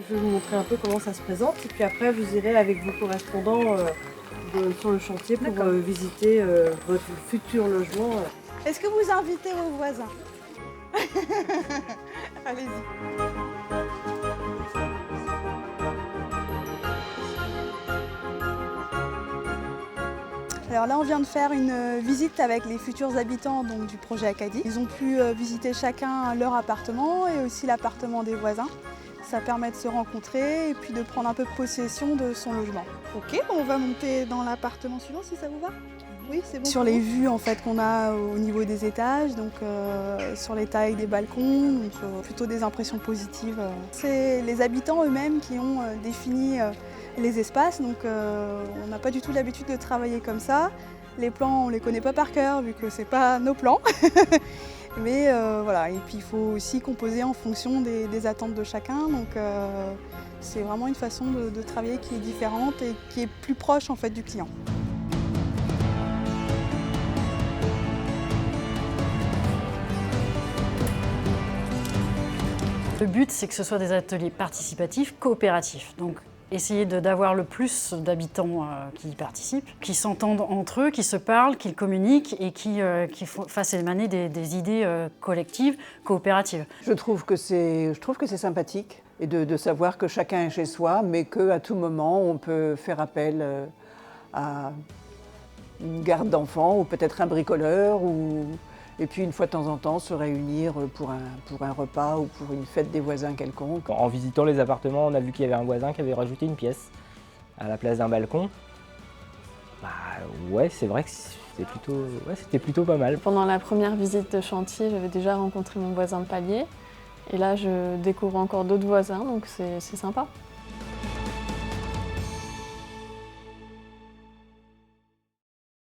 Je vais vous montrer un peu comment ça se présente et puis après vous irez avec vos correspondants sur le chantier pour visiter votre futur logement. Est-ce que vous invitez vos voisins? Allez-y. Alors là, on vient de faire une visite avec les futurs habitants donc, du projet Acadie. Ils ont pu visiter chacun leur appartement et aussi l'appartement des voisins. Ça permet de se rencontrer et puis de prendre un peu possession de son logement. Ok, on va monter dans l'appartement suivant si ça vous va. Oui, c'est bon. Sur les vues en fait, qu'on a au niveau des étages, donc sur les tailles des balcons, donc, plutôt des impressions positives. C'est les habitants eux-mêmes qui ont défini les espaces, donc on n'a pas du tout l'habitude de travailler comme ça. Les plans, on ne les connaît pas par cœur vu que ce n'est pas nos plans. Mais voilà, et puis il faut aussi composer en fonction des attentes de chacun. Donc c'est vraiment une façon de travailler qui est différente et qui est plus proche en fait du client. Le but, c'est que ce soit des ateliers participatifs, coopératifs. Donc, essayer d'avoir le plus d'habitants qui y participent, qui s'entendent entre eux, qui se parlent, qui communiquent et qui fassent émaner des idées collectives, coopératives. Je trouve que c'est sympathique et de savoir que chacun est chez soi, mais qu'à tout moment, on peut faire appel à une garde d'enfants ou peut-être un bricoleur et puis une fois de temps en temps se réunir pour un repas ou pour une fête des voisins quelconque. En visitant les appartements, on a vu qu'il y avait un voisin qui avait rajouté une pièce à la place d'un balcon. Bah ouais, c'est vrai que c'était plutôt pas mal. Pendant la première visite de chantier, j'avais déjà rencontré mon voisin de palier. Et là, je découvre encore d'autres voisins, donc c'est sympa.